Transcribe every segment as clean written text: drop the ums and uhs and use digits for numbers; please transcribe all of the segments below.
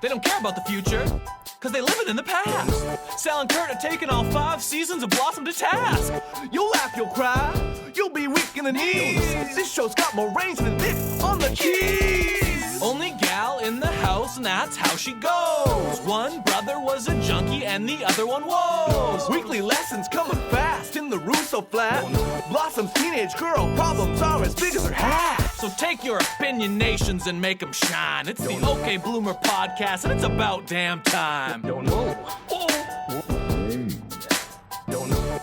They don't care about the future, cause they live it in the past. Sal and Curtis are taking all 5 seasons of Blossom to task. You'll laugh, you'll cry, you'll be weak in the knees. This show's got more range than this on the keys. Only gal in the house, and that's how she goes. One brother was a junkie and the other one was. Weekly lessons coming fast in the Russo flat. Blossom's teenage girl problems are as big as her hat. So take your opinionations and make them shine. It's the OK Bloomer podcast, and it's about damn time. Don't know. Don't know.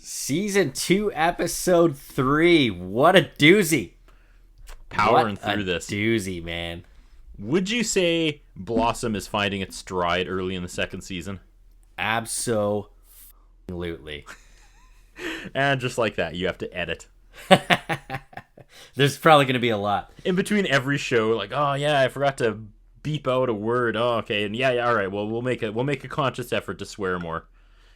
Season 2, episode 3. What a doozy. Powering What through a this. doozy, man. Would you say Blossom is finding its stride early in the second season? Absolutely. And just like that, you have to edit. There's probably going to be a lot. In between every show, like, oh yeah, I forgot to beep out a word. Oh, okay, and yeah, all right. Well, we'll make a conscious effort to swear more.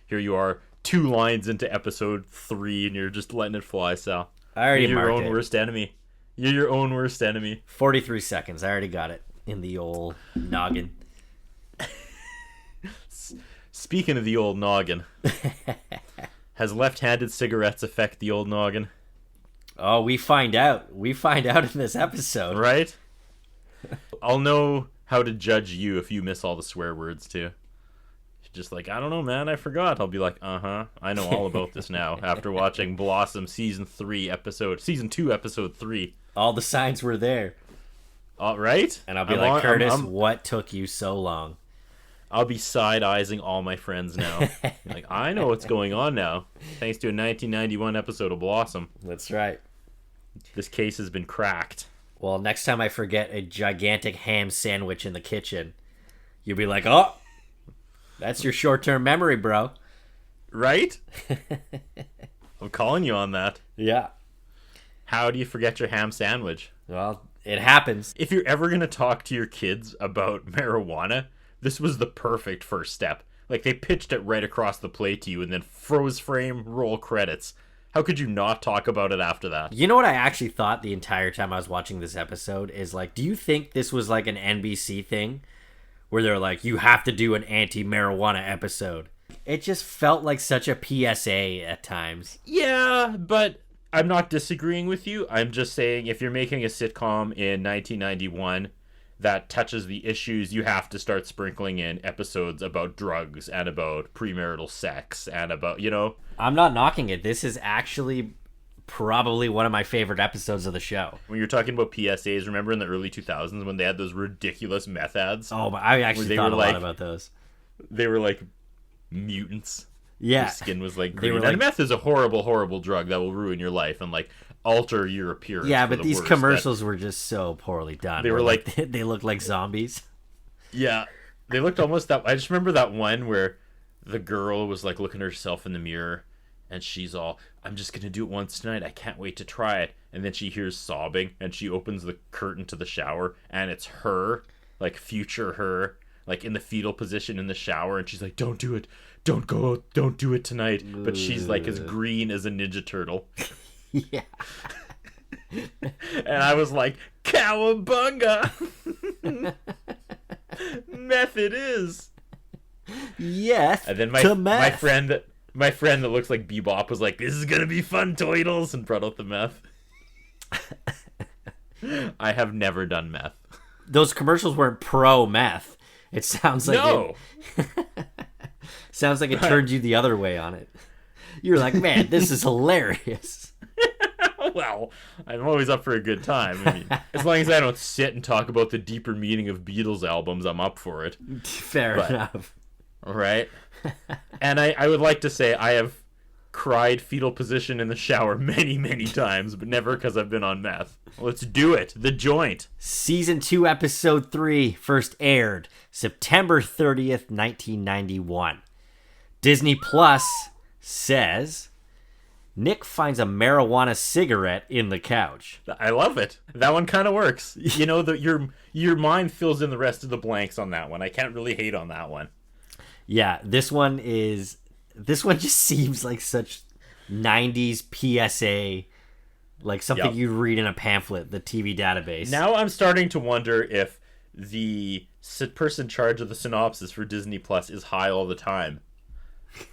Here you are, 2 lines into episode 3, and you're just letting it fly, Sal. I already You're your marked own it. worst enemy. You're your own worst enemy. 43 seconds. I already got it in the old noggin. Speaking of the old noggin, has left-handed cigarettes affect the old noggin? Oh, we find out. We find out in this episode. Right? I'll know how to judge you if you miss all the swear words, too. Just like, I don't know, man, I forgot. I'll be like, I know all about this now after watching Blossom Season 2, Episode 3. All the signs were there. All right? And I'll be like, Curtis, what took you so long? I'll be side-eyesing all my friends now. Like, I know what's going on now, thanks to a 1991 episode of Blossom. That's right. This case has been cracked. Well, next time I forget a gigantic ham sandwich in the kitchen, you'll be like, oh, that's your short-term memory, bro. Right? I'm calling you on that. Yeah. How do you forget your ham sandwich? Well, it happens. If you're ever going to talk to your kids about marijuana, this was the perfect first step. Like, they pitched it right across the plate to you and then froze frame, roll credits. How could you not talk about it after that? You know what I actually thought the entire time I was watching this episode is, like, do you think this was like an NBC thing where they're like, you have to do an anti-marijuana episode? It just felt like such a PSA at times. Yeah, but I'm not disagreeing with you. I'm just saying if you're making a sitcom in 1991 that touches the issues, you have to start sprinkling in episodes about drugs and about premarital sex and about, you know. I'm not knocking it. This is actually probably one of my favorite episodes of the show. When you're talking about PSAs, remember in the early 2000s when they had those ridiculous meth ads? Oh, I actually thought a lot about those. They were like mutants. Yeah. Their skin was like They green. were like, and meth is a horrible, horrible drug that will ruin your life and like alter your appearance. yeah, for but the these worst. commercials were just so poorly done. They were like they looked like zombies. Yeah, they looked almost that. I just remember that one where the girl was like looking at herself in the mirror, and she's all, "I'm just gonna do it once tonight. I can't wait to try it." And then she hears sobbing, and she opens the curtain to the shower, and it's her, like future her, like in the fetal position in the shower, and she's like, "Don't do it. Don't go. Don't do it tonight." But she's like as green as a Ninja Turtle. Yeah. And I was like, "Cowabunga!" Meth it is. Yes. And then my friend that looks like Bebop was like, "This is gonna be fun, Toidles," and brought out the meth. I have never done meth. Those commercials weren't pro meth. It sounds like No. Sounds like it turned you the other way on it. You're like, man, this is hilarious. Well, I'm always up for a good time. I mean, as long as I don't sit and talk about the deeper meaning of Beatles albums, I'm up for it. Fair enough. Right? And I would like to say I have cried fetal position in the shower many, many times, but never because I've been on meth. Let's do it. The Joint. Season 2, episode 3, first aired September 30th, 1991. Disney Plus says Nick finds a marijuana cigarette in the couch. I love it. That one kind of works. You know, your mind fills in the rest of the blanks on that one. I can't really hate on that one. Yeah, this one just seems like such 90s PSA Like something Yep. you read in a pamphlet, the TV database. Now I'm starting to wonder if the person in charge of the synopsis for Disney Plus is high all the time.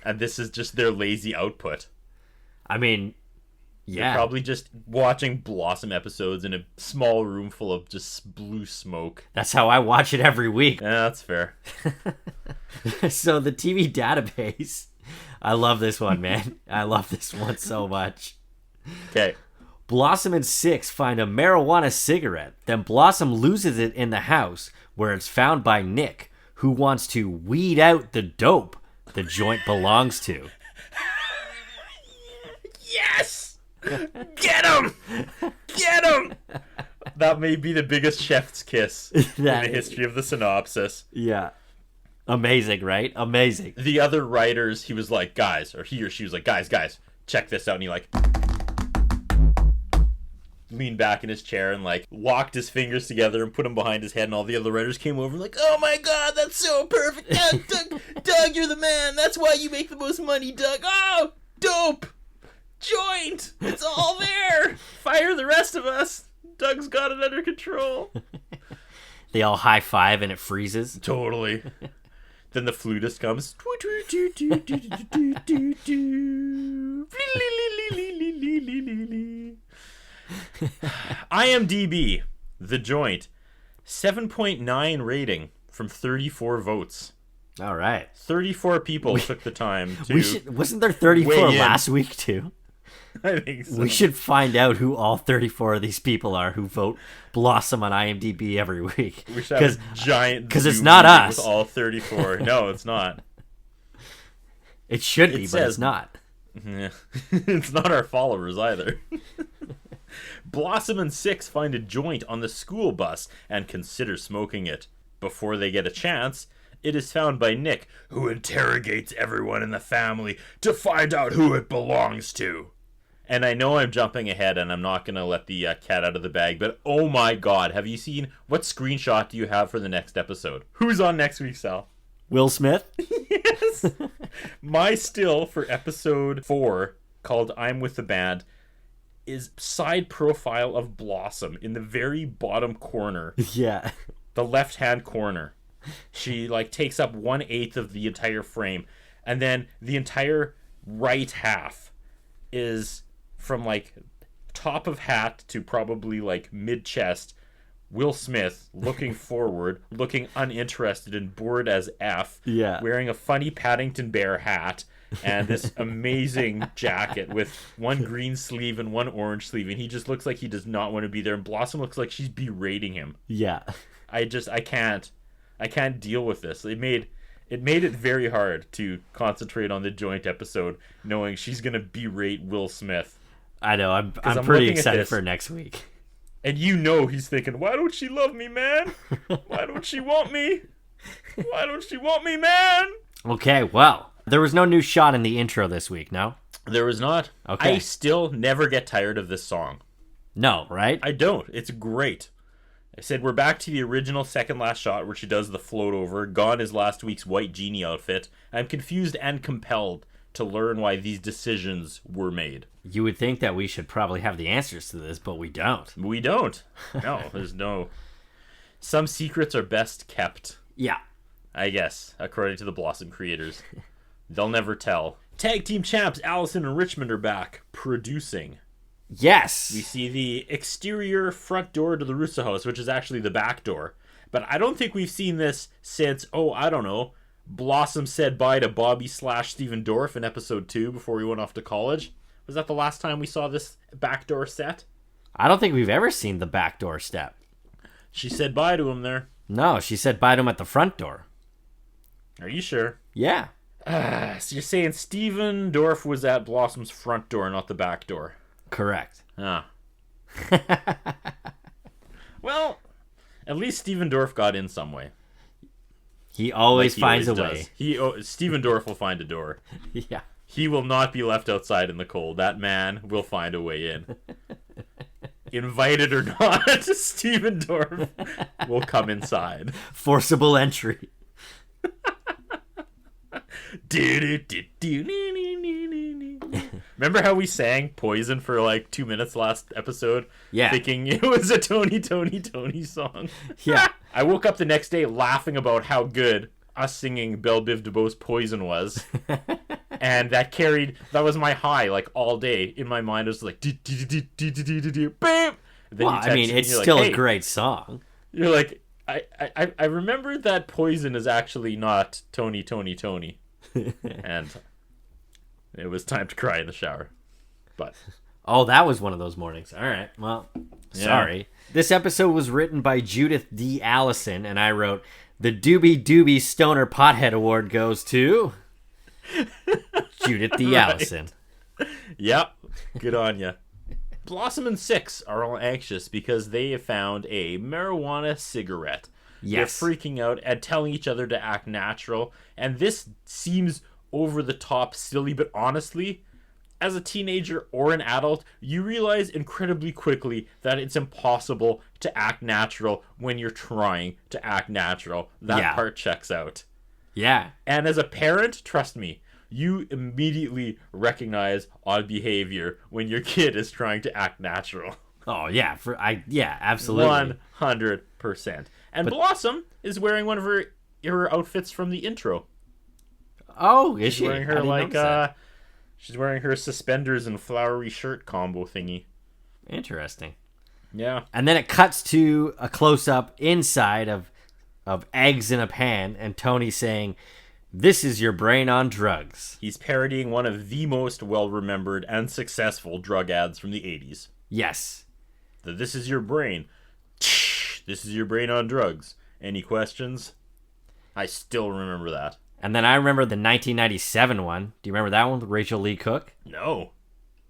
And this is just their lazy output. I mean, yeah. They're probably just watching Blossom episodes in a small room full of just blue smoke. That's how I watch it every week. Yeah, that's fair. So the TV database. I love this one, man. I love this one so much. Okay. Blossom and Six find a marijuana cigarette. Then Blossom loses it in the house, where it's found by Nick, who wants to weed out the dope the joint belongs to. Yes! Get him! Get him! That may be the biggest chef's kiss in the history of the synopsis. Yeah. Amazing, right? Amazing. The other writers, he was like, guys, or he or she was like, guys, check this out. And he like leaned back in his chair and like locked his fingers together and put them behind his head. And all the other writers came over like, oh my God, that's so perfect. Doug, you're the man. That's why you make the most money, Doug. Oh, dope. Joint. It's all there. Fire the rest of us. Doug's got it under control. They all high five and it freezes. Totally. Then the flutist comes. IMDb, The Joint, 7.9 rating from 34 votes. All right. 34 people took the time to. Wasn't there 34 weigh in. last week too? I think so. We should find out who all 34 of these people are who vote Blossom on IMDb every week. We should have a giant. Because it's Zoom not meeting us. With all 34. No, it's not. It should be, but says- it's not. Yeah. It's not our followers either. Blossom and Six find a joint on the school bus and consider smoking it. Before they get a chance, it is found by Nick, who interrogates everyone in the family to find out who it belongs to. And I know I'm jumping ahead and I'm not going to let the cat out of the bag, but oh my God, have you seen, what screenshot do you have for the next episode? Who's on next week, Sal? Will Smith? Yes. My still for episode 4, called I'm With the Band, is side profile of Blossom in the very bottom corner, Yeah. the left-hand corner. She like takes up 1/8 of the entire frame, and then the entire right half is from like top of hat to probably like mid-chest. Will Smith looking forward, looking uninterested and bored as F, Yeah. wearing a funny Paddington Bear hat and this amazing jacket with one green sleeve and one orange sleeve, and he just looks like he does not want to be there, and Blossom looks like she's berating him. Yeah. I can't deal with this. It made it very hard to concentrate on the joint episode, knowing she's gonna berate Will Smith. I know. I'm I'm pretty looking at excited this. for next week. And you know he's thinking, why don't she love me, man? Why don't she want me? Why don't she want me, man? Okay, well, there was no new shot in the intro this week, no? There was not. Okay. I still never get tired of this song. No, right? I don't. It's great. I said we're back to the original second last shot where she does the float over. Gone is last week's white genie outfit. I'm confused and compelled to learn why these decisions were made. You would think that we should probably have the answers to this, but we don't. We don't. No, there's no. Some secrets are best kept, Yeah. I guess, according to the Blossom creators. They'll never tell. Tag team champs Allison and Richmond are back, producing. Yes. We see the exterior front door to the Russo house, which is actually the back door. But I don't think we've seen this since, I don't know, Blossom said bye to Bobby / Steven Dorff in episode 2 before we went off to college. Was that the last time we saw this back door set? I don't think we've ever seen the back door step. She said bye to him there. No, she said bye to him at the front door. Are you sure? Yeah. So you're saying Steven Dorff was at Blossom's front door, not the back door? Correct. Ah. Well, at least Steven Dorff got in some way. He always Like he finds always a way. does. Steven Dorff will find a door. Yeah. He will not be left outside in the cold. That man will find a way in. Invited or not, Steven Dorff will come inside. Forcible entry. Remember how we sang Poison for like 2 minutes last episode? Yeah. Thinking it was a Tony song. Yeah. I woke up the next day laughing about how good us singing Belle Biv DeVoe's Poison was. And that was my high like all day. In my mind it was like bam. Well, I mean, it's still a great song. You're like, I remember that Poison is actually not Tony. And it was time to cry in the shower. But oh, that was one of those mornings. All right. Well, sorry. This episode was written by Judith D. Allison, and I wrote, the Doobie Doobie Stoner Pothead Award goes to Judith D. Allison. Yep. Good on ya. Blossom and Six are all anxious because they have found a marijuana cigarette. Yes. They're freaking out and telling each other to act natural. And this seems over the top silly, but honestly, as a teenager or an adult, you realize incredibly quickly that it's impossible to act natural when you're trying to act natural. That part checks out. Yeah. And as a parent, trust me, you immediately recognize odd behavior when your kid is trying to act natural. Oh, yeah. Absolutely. 100%. And Blossom is wearing one of her outfits from the intro. Oh, is she's wearing her she's wearing her suspenders and flowery shirt combo thingy. Interesting. Yeah. And then it cuts to a close-up inside of eggs in a pan, and Tony saying, "This is your brain on drugs." He's parodying one of the most well-remembered and successful drug ads from the 80s. Yes. This is your brain. This is your brain on drugs. Any questions? I still remember that. And then I remember the 1997 one. Do you remember that one with Rachel Lee Cook? No.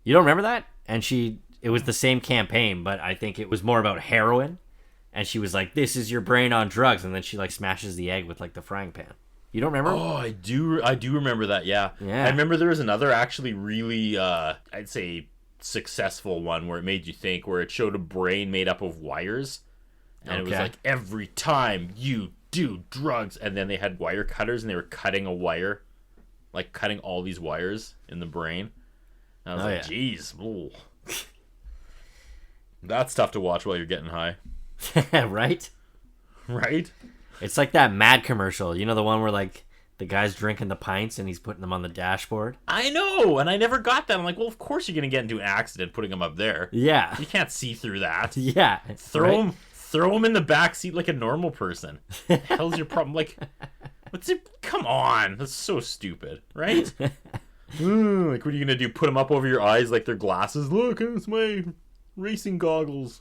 You don't remember that? And it was the same campaign, but I think it was more about heroin. And she was like, "This is your brain on drugs." And then she like smashes the egg with like the frying pan. You don't remember? Oh, I do remember that, yeah. Yeah. I remember there was another actually really, I'd say, successful one where it made you think, where it showed a brain made up of wires. And it was like, every time you do drugs, and then they had wire cutters and they were cutting a wire, like cutting all these wires in the brain. And I was like, geez, ooh. That's tough to watch while you're getting high. Right? Right? It's like that Mad commercial. You know, the one where like the guy's drinking the pints and he's putting them on the dashboard? I know, and I never got that. I'm like, well, of course you're going to get into an accident putting them up there. Yeah. You can't see through that. Yeah. Throw him in the back seat like a normal person. The hell's your problem? Like, what's it? Come on, that's so stupid, right? Like, what are you gonna do? Put them up over your eyes like they're glasses? Look, it's my racing goggles.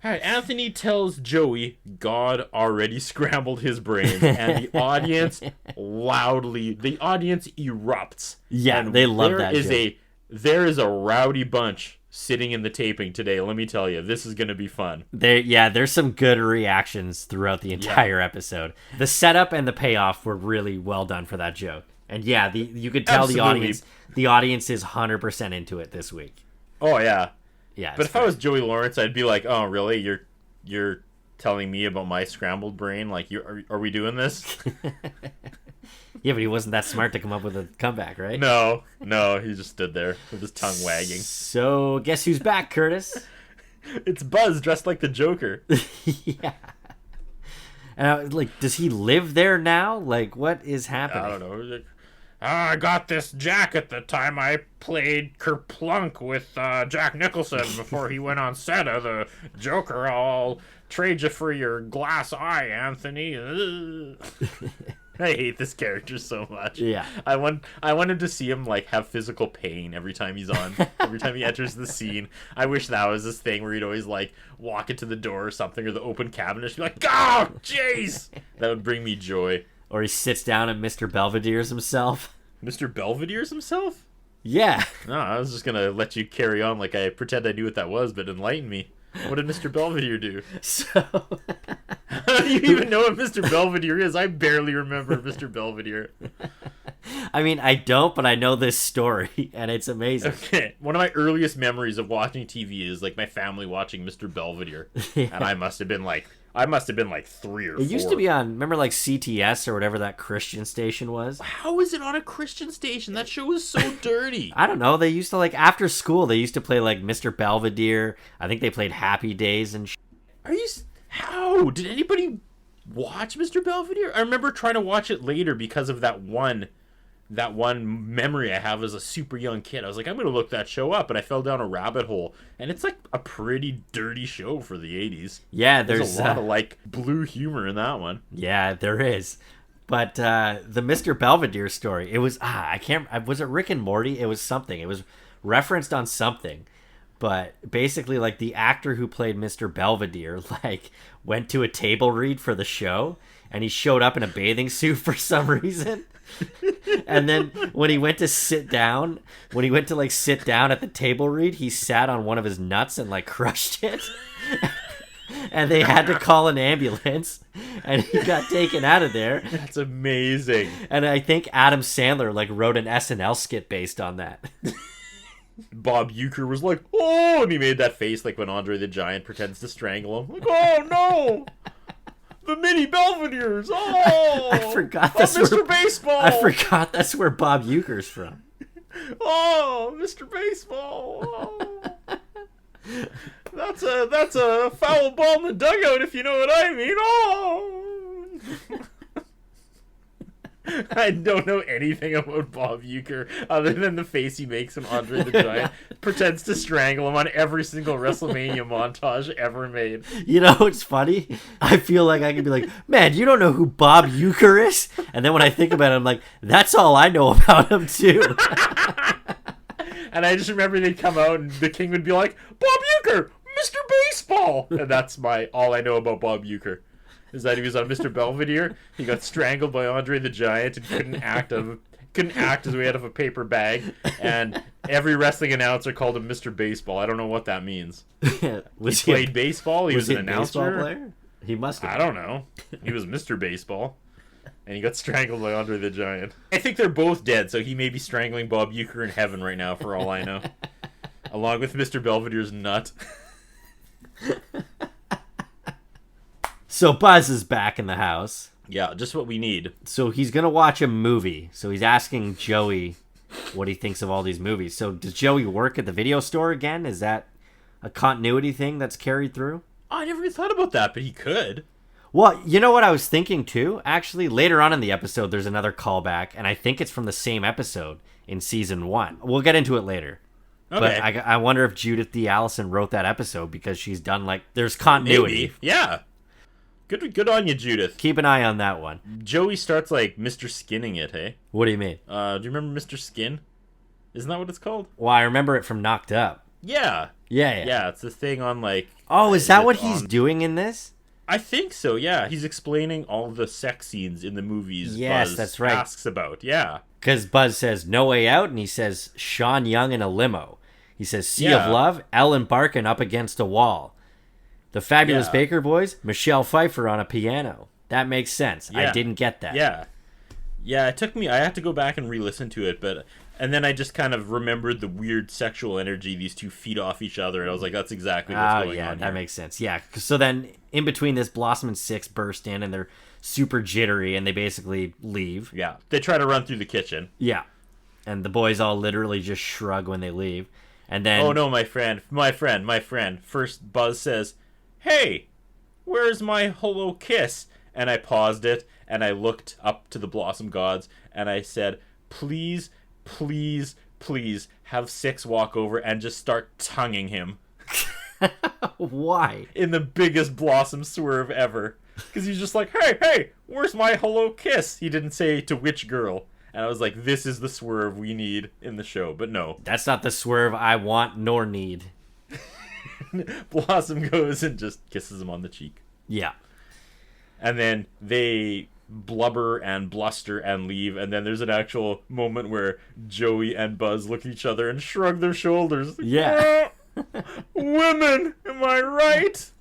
All right, Anthony tells Joey God already scrambled his brain, and the audience erupts. Yeah, and they love that joke. There is a rowdy bunch sitting in the taping today. Let me tell you, this is going to be fun. There's some good reactions throughout the entire episode. The setup and the payoff were really well done for that joke. And yeah, you could tell Absolutely. the audience is 100% into it this week. Oh yeah. Yeah. But if I was Joey Lawrence, I'd be like, "Oh, really? You're telling me about my scrambled brain? Like, are we doing this?" Yeah, but he wasn't that smart to come up with a comeback, right? No, he just stood there with his tongue wagging. So, guess who's back, Curtis? It's Buzz dressed like the Joker. Yeah. And does he live there now? Like, what is happening? I don't know. I got this jacket the time I played Kerplunk with Jack Nicholson before he went on set of the Joker. I'll trade you for your glass eye, Anthony. I hate this character so much. Yeah. I wanted to see him like have physical pain every time he's on, every time he enters the scene. I wish that was this thing where he'd always like walk into the door or something, or the open cabinet, be like, "Oh, jeez!" That would bring me joy. Or he sits down and Mr. Belvedere's himself. Mr. Belvedere's himself? Yeah. No, I was just gonna let you carry on like I pretend I knew what that was, but enlighten me. What did Mr. Belvedere do? So, how do you even know what Mr. Belvedere is? I barely remember Mr. Belvedere. I mean, I don't, but I know this story, and it's amazing. Okay, one of my earliest memories of watching TV is like my family watching Mr. Belvedere, and I must have been like 3 or 4. It used to be on, remember, like CTS or whatever that Christian station was? How is it on a Christian station? That show is so dirty. I don't know. They used to, like, after school, they used to play, like, Mr. Belvedere. I think they played Happy Days and How did anybody watch Mr. Belvedere? I remember trying to watch it later because of that one memory I have as a super young kid. I was like, I'm gonna look that show up, and I fell down a rabbit hole. And it's like a pretty dirty show for the 80s. Yeah, there's a lot of like blue humor in that one. Yeah, there is. But the Mr. Belvedere story, it was was it Rick and Morty? It was something. It was referenced on something. But basically, like, the actor who played Mr. Belvedere, like, went to a table read for the show, and he showed up in a bathing suit for some reason. And then when he went to sit down at the table read, he sat on one of his nuts and, like, crushed it. And they had to call an ambulance, and he got taken out of there. That's amazing. And I think Adam Sandler, like, wrote an SNL skit based on that. Bob Uecker was like, oh, and he made that face like when Andre the Giant pretends to strangle him. Like, oh no, the mini Belvederes. Oh, I forgot that's Mr. Baseball. I forgot that's where Bob Uecker's from. Oh, Mr. Baseball. Oh. That's a foul ball in the dugout, if you know what I mean. Oh. I don't know anything about Bob Uecker other than the face he makes when Andre the Giant pretends to strangle him on every single WrestleMania montage ever made. You know what's funny? I feel like I could be like, man, you don't know who Bob Uecker is? And then when I think about it, I'm like, that's all I know about him too. And I just remember they'd come out and the King would be like, Bob Uecker, Mr. Baseball. And that's all I know about Bob Uecker. Is that he was on Mr. Belvedere, he got strangled by Andre the Giant and couldn't act his way out of a paper bag, and every wrestling announcer called him Mr. Baseball. I don't know what that means. He played baseball? He was an announcer? Player? He must have. I don't know. He was Mr. Baseball, and he got strangled by Andre the Giant. I think they're both dead, so he may be strangling Bob Uecker in heaven right now, for all I know. Along with Mr. Belvedere's nut. So Buzz is back in the house. Yeah, just what we need. So he's going to watch a movie. So he's asking Joey what he thinks of all these movies. So does Joey work at the video store again? Is that a continuity thing that's carried through? Oh, I never even thought about that, but he could. Well, you know what I was thinking too? Actually, later on in the episode, there's another callback, and I think it's from the same episode in season 1. We'll get into it later. Okay. But I wonder if Judith D. Allison wrote that episode because she's done, like, there's continuity. Maybe. Yeah. Good on you, Judith. Keep an eye on that one. Joey starts, like, Mr. Skinning it, hey? What do you mean? Do you remember Mr. Skin? Isn't that what it's called? Well, I remember it from Knocked Up. Yeah. Yeah, it's the thing on, like... Oh, is that what he's doing in this? I think so, yeah. He's explaining all the sex scenes in the movies Yes, Buzz that's right. asks about, yeah. Because Buzz says, no way out, and he says, Sean Young in a limo. He says, Sea of Love, Ellen Barkin up against a wall. The Fabulous Baker Boys, Michelle Pfeiffer on a piano. That makes sense. Yeah. I didn't get that. Yeah, it took me... I had to go back and re-listen to it, but... And then I just kind of remembered the weird sexual energy these two feed off each other, and I was like, that's exactly what's going on here. That makes sense. Yeah, so then in between this, Blossom and Six burst in, and they're super jittery, and they basically leave. Yeah, they try to run through the kitchen. Yeah, and the boys all literally just shrug when they leave. And then... Oh, no, my friend. First, Buzz says, hey, where's my hello kiss? And I paused it, and I looked up to the Blossom Gods, and I said, please have Six walk over and just start tonguing him. Why? In the biggest Blossom swerve ever. Because he's just like, hey, where's my hello kiss? He didn't say to which girl. And I was like, this is the swerve we need in the show. But no. That's not the swerve I want nor need. Blossom goes and just kisses him on the cheek. Yeah. And then they blubber and bluster and leave, and then there's an actual moment where Joey and Buzz look at each other and shrug their shoulders. Yeah. Women, am I right?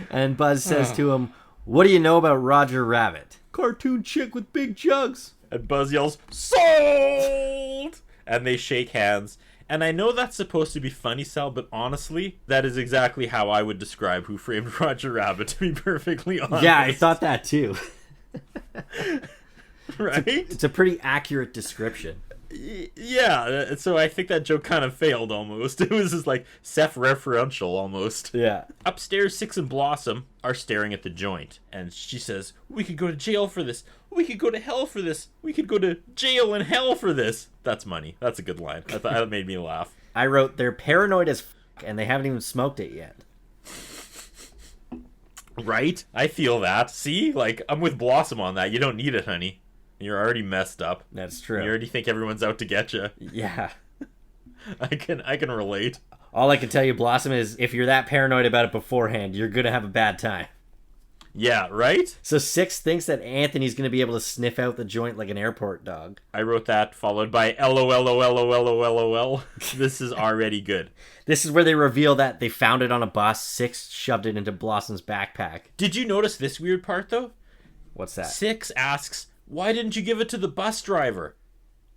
And Buzz says to him, what do you know about Roger Rabbit? Cartoon chick with big jugs. And Buzz yells, "Sold!" And they shake hands. And I know that's supposed to be funny, Sal, but honestly, that is exactly how I would describe Who Framed Roger Rabbit, to be perfectly honest. Yeah, I thought that too. Right? It's a pretty accurate description. Yeah, so I think that joke kind of failed almost. It was just like self-referential almost. Yeah. Upstairs, Six and Blossom are staring at the joint, and she says, "We could go to jail for this. We could go to hell for this. We could go to jail and hell for this." That's money. That's a good line. I thought that made me laugh. I wrote, they're paranoid as and they haven't even smoked it yet. Right? I feel that. See? Like, I'm with Blossom on that. You don't need it, honey. You're already messed up. That's true. You already think everyone's out to get you. Yeah. I can relate. All I can tell you, Blossom, is if you're that paranoid about it beforehand, you're going to have a bad time. Yeah, right? So Six thinks that Anthony's going to be able to sniff out the joint like an airport dog. I wrote that, followed by LOLOLOLOLOL. This is already good. This is where they reveal that they found it on a bus. Six shoved it into Blossom's backpack. Did you notice this weird part, though? What's that? Six asks, "Why didn't you give it to the bus driver?"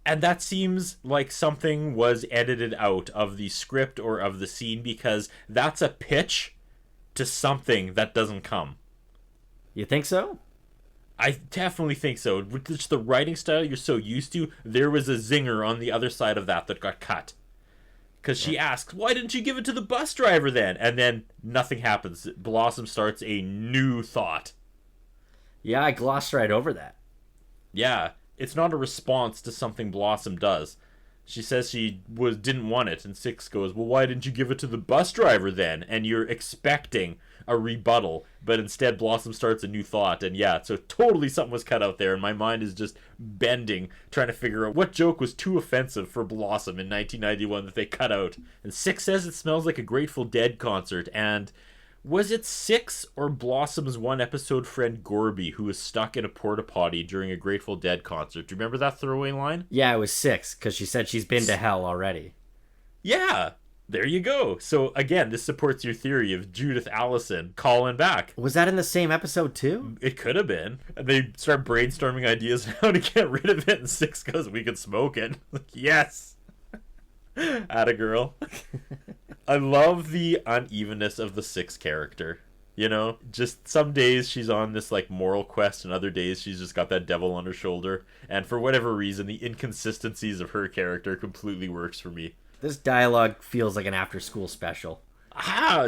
And that seems like something was edited out of the script or of the scene, because that's a pitch to something that doesn't come. You think so? I definitely think so. With just the writing style you're so used to, there was a zinger on the other side of that got cut. Because she asks, "Why didn't you give it to the bus driver then?" And then nothing happens. Blossom starts a new thought. Yeah, I glossed right over that. Yeah, it's not a response to something Blossom does. She says she didn't want it, and Six goes, "Well, why didn't you give it to the bus driver then?" And you're expecting a rebuttal, but instead Blossom starts a new thought. And yeah, so totally something was cut out there, and my mind is just bending, trying to figure out what joke was too offensive for Blossom in 1991 that they cut out. And Six says it smells like a Grateful Dead concert, and was it Six or Blossom's one episode friend Gorby who was stuck in a porta potty during a Grateful Dead concert? Do you remember that throwaway line? Yeah, it was Six, because she said she's been to hell already. Yeah, there you go. So again, this supports your theory of Judith Allison calling back. Was that in the same episode too? It could have been. And they start brainstorming ideas on how to get rid of it, and Six goes, "We could smoke it." Like, yes. Atta girl. I love the unevenness of the Six character. You know, just some days she's on this like moral quest, and other days she's just got that devil on her shoulder. And for whatever reason, the inconsistencies of her character completely works for me. This dialogue feels like an after-school special.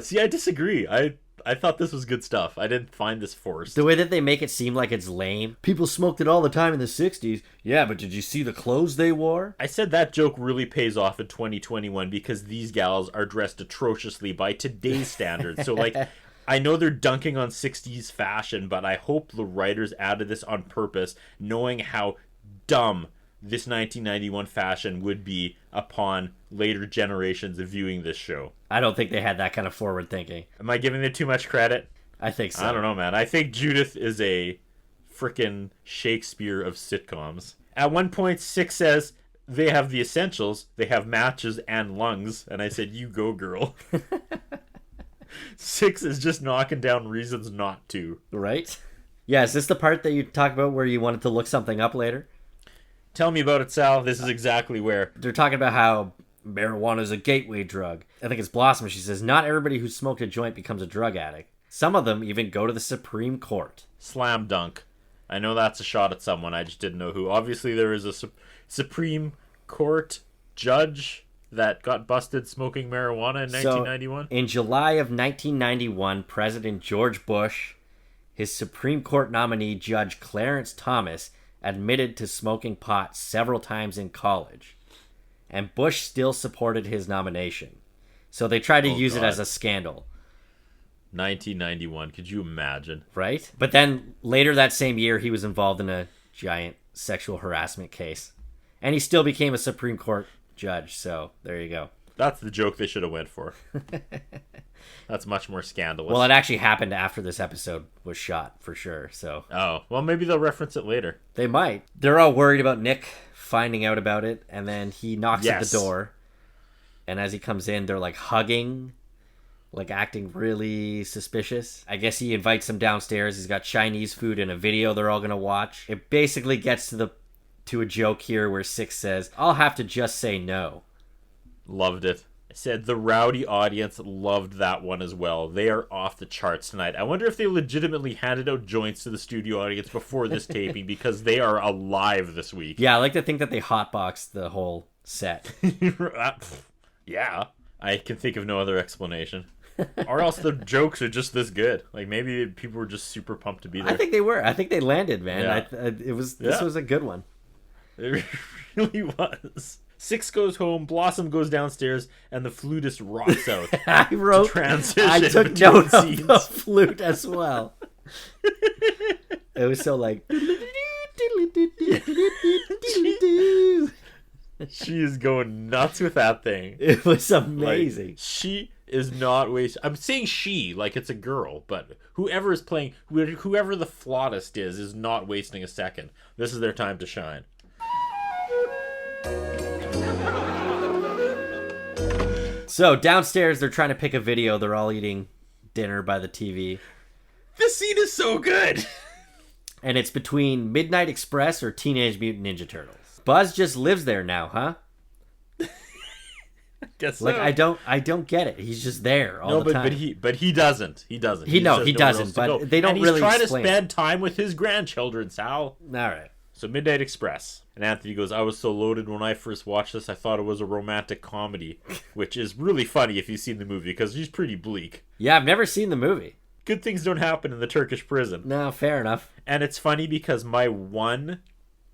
See, I disagree. I thought this was good stuff. I didn't find this forced. The way that they make it seem like it's lame. People smoked it all the time in the 60s. Yeah, but did you see the clothes they wore? I said that joke really pays off in 2021 because these gals are dressed atrociously by today's standards. So, like, I know they're dunking on 60s fashion, but I hope the writers added this on purpose, knowing how dumb this 1991 fashion would be upon later generations of viewing this show. I don't think they had that kind of forward thinking. Am I giving it too much credit? I think so. I don't know, man. I think Judith is a frickin' Shakespeare of sitcoms. At one point, Six says they have the essentials. They have matches and lungs. And I said, "You go, girl." Six is just knocking down reasons not to. Right? Yeah, is this the part that you talk about where you wanted to look something up later? Tell me about it, Sal. This is exactly where. They're talking about how marijuana is a gateway drug. I think it's Blossom. She says, not everybody who smoked a joint becomes a drug addict. Some of them even go to the Supreme Court. Slam dunk. I know that's a shot at someone. I just didn't know who. Obviously, there is a Supreme Court judge that got busted smoking marijuana in 1991. In July of 1991, President George Bush, his Supreme Court nominee, Judge Clarence Thomas, admitted to smoking pot several times in college. And Bush still supported his nomination. So they tried to use it as a scandal. 1991. Could you imagine? Right? But then later that same year, he was involved in a giant sexual harassment case. And he still became a Supreme Court judge. So there you go. That's the joke they should have went for. That's much more scandalous. Well, it actually happened after this episode was shot, for sure. So. Oh, well, maybe they'll reference it later. They might. They're all worried about Nick finding out about it, and then he knocks at the door. And as he comes in, they're like hugging, like acting really suspicious. I guess he invites them downstairs. He's got Chinese food and a video they're all going to watch. It basically gets to to a joke here where Six says, "I'll have to just say no." Loved it. I said the rowdy audience loved that one as well. They are off the charts tonight. I wonder if they legitimately handed out joints to the studio audience before this taping because they are alive this week. Yeah, I like to think that they hotboxed the whole set. Yeah. I can think of no other explanation. Or else the jokes are just this good. Like maybe people were just super pumped to be there. I think they were. I think they landed, man. Yeah. This was a good one. It really was. Six goes home, Blossom goes downstairs, and the flutist rocks out. I took note of the flute as well. It was so like... She is going nuts with that thing. It was amazing. Like, she is not wasting... I'm saying she, like it's a girl, but whoever is playing, whoever the flautist is not wasting a second. This is their time to shine. So downstairs, they're trying to pick a video. They're all eating dinner by the TV. This scene is so good. And it's between Midnight Express or Teenage Mutant Ninja Turtles. Buzz just lives there now, huh? Guess so. Like I don't get it. He's just there all the time. But he doesn't. He doesn't. He doesn't. But they don't really explain. He's trying to spend time with his grandchildren, Sal. All right. So Midnight Express. And Anthony goes, I was so loaded when I first watched this, I thought it was a romantic comedy. Which is really funny if you've seen the movie, because he's pretty bleak. Yeah, I've never seen the movie. Good things don't happen in the Turkish prison. No, fair enough. And it's funny because my one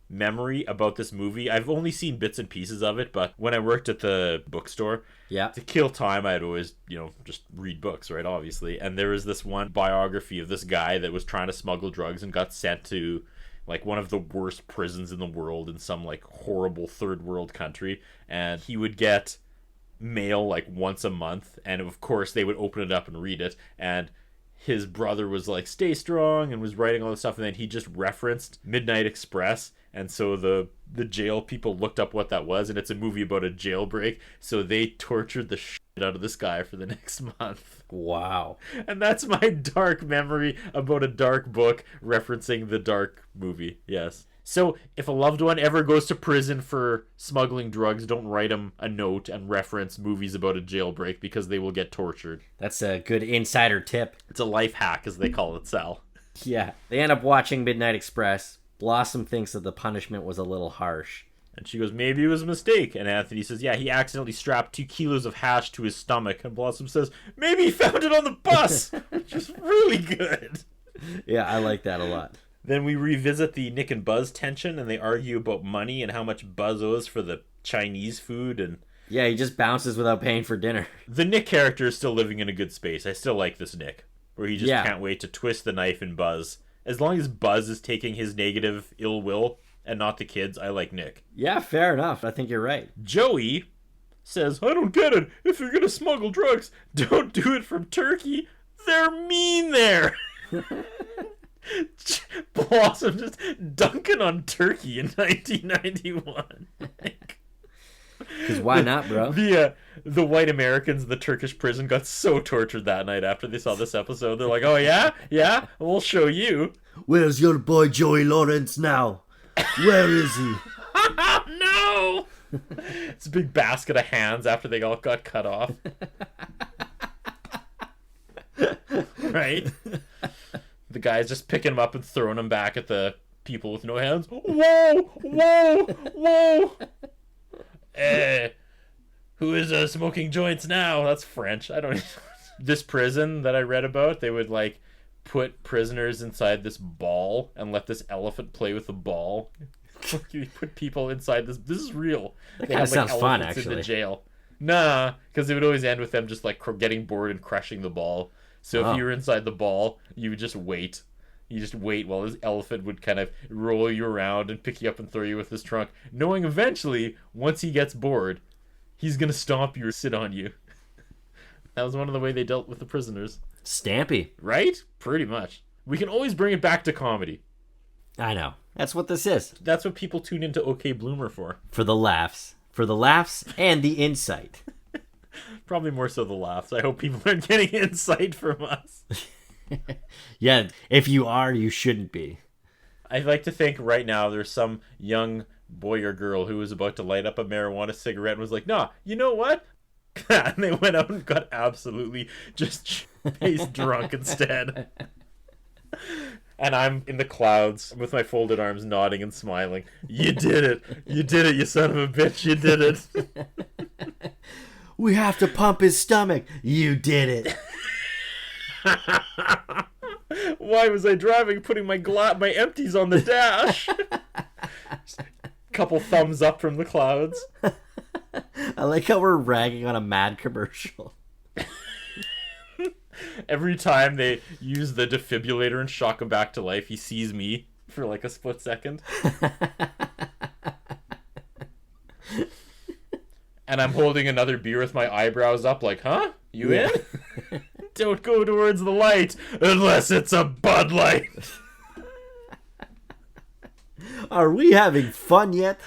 memory about this movie, I've only seen bits and pieces of it, but when I worked at the bookstore, to kill time, I'd always, just read books, right, obviously. And there was this one biography of this guy that was trying to smuggle drugs and got sent to like one of the worst prisons in the world in some like horrible third world country, and he would get mail like once a month, and of course they would open it up and read it, and his brother was like, stay strong, and was writing all this stuff, and then he just referenced Midnight Express, and so the jail people looked up what that was, and it's a movie about a jailbreak, so they tortured the shit out of this guy for the next month. Wow. And that's my dark memory about a dark book referencing the dark movie. Yes. So if a loved one ever goes to prison for smuggling drugs, don't write them a note and reference movies about a jailbreak because they will get tortured. That's a good insider tip. It's a life hack, as they call it, Sal. Yeah. They end up watching Midnight Express. Blossom thinks that the punishment was a little harsh. And she goes, maybe it was a mistake. And Anthony says, yeah, he accidentally strapped 2 kilos of hash to his stomach. And Blossom says, maybe he found it on the bus, which is really good. Yeah, I like that a lot. Then we revisit the Nick and Buzz tension, and they argue about money and how much Buzz owes for the Chinese food. And yeah, he just bounces without paying for dinner. The Nick character is still living in a good space. I still like this Nick, where he just can't wait to twist the knife in Buzz. As long as Buzz is taking his negative ill will and not the kids, I like Nick. Yeah, fair enough. I think you're right. Joey says, I don't get it. If you're going to smuggle drugs, don't do it from Turkey. They're mean there. Blossom just dunking on Turkey in 1991. Because why not, bro? The white Americans in the Turkish prison got so tortured that night after they saw this episode. They're like, oh yeah? Yeah? We'll show you. Where's your boy Joey Lawrence now? Where is he? No! It's a big basket of hands after they all got cut off. Right? The guy's just picking them up and throwing them back at the people with no hands. Whoa! Whoa! Whoa! Who is smoking joints now? That's French. I don't know. This prison that I read about, they would like put prisoners inside this ball and let this elephant play with the ball. You put people inside this. This is real. That kind of sounds fun, actually. In the jail. Nah, because it would always end with them just like getting bored and crushing the ball. So if you were inside the ball, you would just wait. You just wait while this elephant would kind of roll you around and pick you up and throw you with his trunk, knowing eventually, once he gets bored, he's going to stomp you or sit on you. That was one of the way they dealt with the prisoners. Stampy. Right? Pretty much. We can always bring it back to comedy. I know. That's what this is. That's what people tune into OK Bloomer for. For the laughs. For the laughs and the insight. Probably more so the laughs. I hope people aren't getting insight from us. Yeah, if you are, you shouldn't be. I'd like to think right now there's some young boy or girl who was about to light up a marijuana cigarette and was like, nah, you know what? And they went out and got absolutely just face drunk instead. And I'm in the clouds with my folded arms, nodding and smiling. You did it. You did it, you son of a bitch. You did it. We have to pump his stomach. You did it. Why was I driving, putting my empties on the dash? Couple thumbs up from the clouds. I like how we're ragging on a Mad commercial. Every time they use the defibrillator and shock him back to life, he sees me for like a split second. And I'm holding another beer with my eyebrows up like, huh? You in? Don't go towards the light unless it's a Bud Light. Are we having fun yet?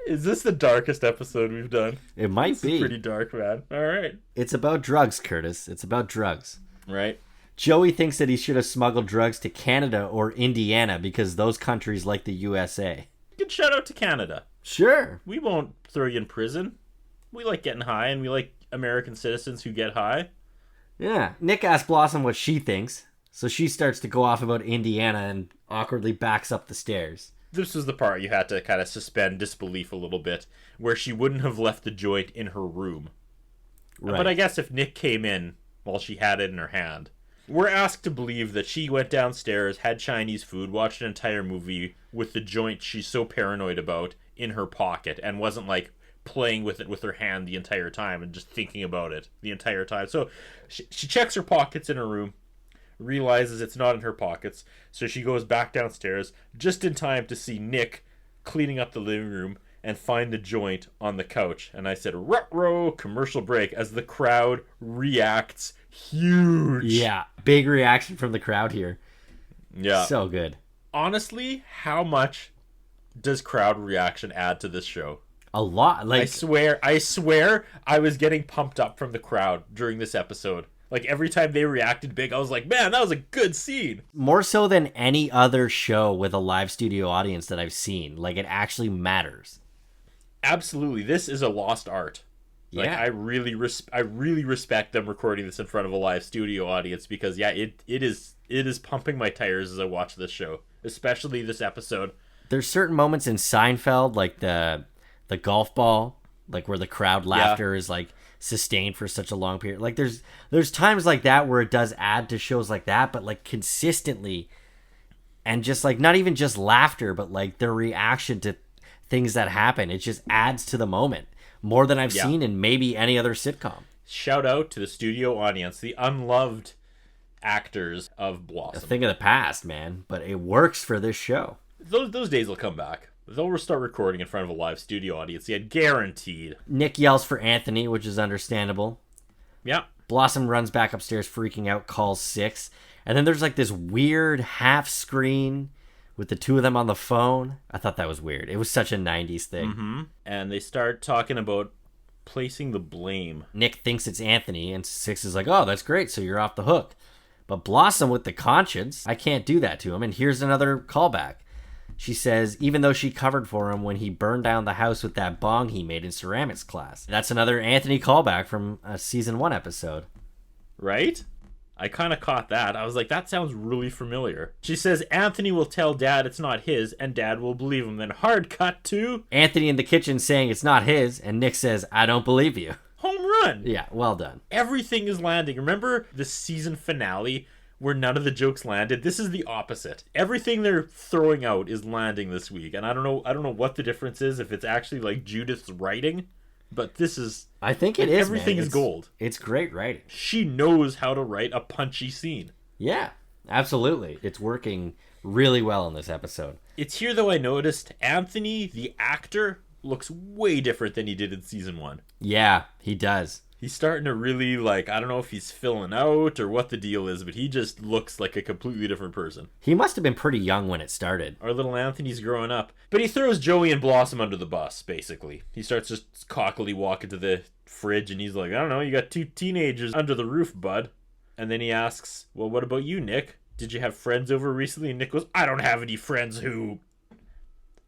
Is this the darkest episode we've done? It might be. Pretty dark, man. All right. It's about drugs, Curtis. It's about drugs. Right. Joey thinks that he should have smuggled drugs to Canada or Indiana because those countries like the USA. Good shout out to Canada. Sure. We won't throw you in prison. We like getting high, and we like American citizens who get high. Yeah. Nick asks Blossom what she thinks, so she starts to go off about Indiana and awkwardly backs up the stairs. This was the part you had to kind of suspend disbelief a little bit, where she wouldn't have left the joint in her room. Right. But I guess if Nick came in while she had it in her hand, we're asked to believe that she went downstairs, had Chinese food, watched an entire movie with the joint she's so paranoid about in her pocket, and wasn't like playing with it with her hand the entire time and just thinking about it the entire time. So she checks her pockets in her room, realizes it's not in her pockets, so she goes back downstairs just in time to see Nick cleaning up the living room and find the joint on the couch. And I said, ruh-roh, commercial break, as the crowd reacts huge. Yeah, big reaction from the crowd here. Yeah. So good. Honestly, how much does crowd reaction add to this show? A lot. Like, I swear I was getting pumped up from the crowd during this episode. Like, every time they reacted big, I was like, man, that was a good scene. More so than any other show with a live studio audience that I've seen. Like, it actually matters. Absolutely. This is a lost art. Like, Yeah. I really respect them recording this in front of a live studio audience, because yeah, it is pumping my tires as I watch this show, especially this episode. There's certain moments in Seinfeld, like the golf ball, like where the crowd laughter is like sustained for such a long period. Like there's times like that where it does add to shows like that, but like consistently, and just like not even just laughter, but like their reaction to things that happen, it just adds to the moment more than I've seen in maybe any other sitcom. Shout out to the studio audience, the unloved actors of Blossom. A thing of the past, man, but it works for this show. Those days will come back. They'll start recording in front of a live studio audience. Yeah, guaranteed. Nick yells for Anthony, which is understandable. Yeah. Blossom runs back upstairs freaking out, calls 6. And then there's like this weird half screen with the two of them on the phone. I thought that was weird. It was such a 90s thing. Mm-hmm. And they start talking about placing the blame. Nick thinks it's Anthony, and 6 is like, oh, that's great, so you're off the hook. But Blossom with the conscience, I can't do that to him. And here's another callback. She says, even though she covered for him when he burned down the house with that bong he made in ceramics class. That's another Anthony callback from a season 1 episode. Right? I kind of caught that. I was like, that sounds really familiar. She says Anthony will tell Dad it's not his, and Dad will believe him. Then hard cut to Anthony in the kitchen saying it's not his, and Nick says, I don't believe you. Home run. Yeah, well done. Everything is landing. Remember the season finale where none of the jokes landed? This is the opposite. Everything they're throwing out is landing this week, and I don't know what the difference is, if it's actually like Judith's writing, but this is, I think it is. Everything is gold. It's great writing. She knows how to write a punchy scene. Yeah, absolutely. It's working really well in this episode. It's here though I noticed Anthony, the actor, looks way different than he did in season 1. Yeah, he does. He's starting to really, like, I don't know if he's filling out or what the deal is, but he just looks like a completely different person. He must have been pretty young when it started. Our little Anthony's growing up. But he throws Joey and Blossom under the bus, basically. He starts just cockily walking to the fridge, and he's like, I don't know, you got 2 teenagers under the roof, bud. And then he asks, well, what about you, Nick? Did you have friends over recently? And Nick goes, I don't have any friends who...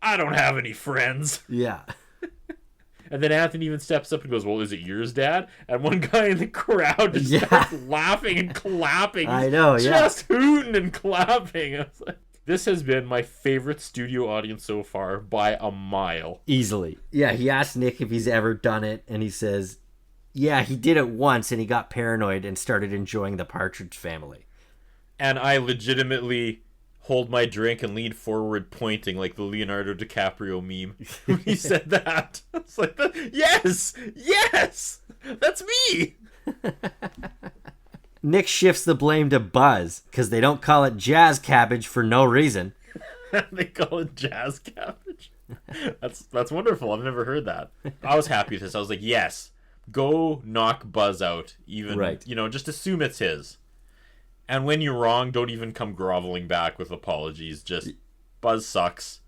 I don't have any friends. Yeah. And then Anthony even steps up and goes, well, is it yours, Dad? And one guy in the crowd just starts laughing and clapping. I know, just hooting and clapping. I was like, this has been my favorite studio audience so far by a mile. Easily. Yeah, he asked Nick if he's ever done it, and he says, yeah, he did it once, and he got paranoid and started enjoying the Partridge Family. And I legitimately hold my drink and lean forward pointing like the Leonardo DiCaprio meme when he said that. It's like, yes, that's me. Nick shifts the blame to Buzz because they don't call it jazz cabbage for no reason. They call it jazz cabbage. That's wonderful. I've never heard that. I was happy with this. I was like, yes, go knock Buzz out. Even, right. Just assume it's his. And when you're wrong, don't even come groveling back with apologies. Just, Buzz sucks.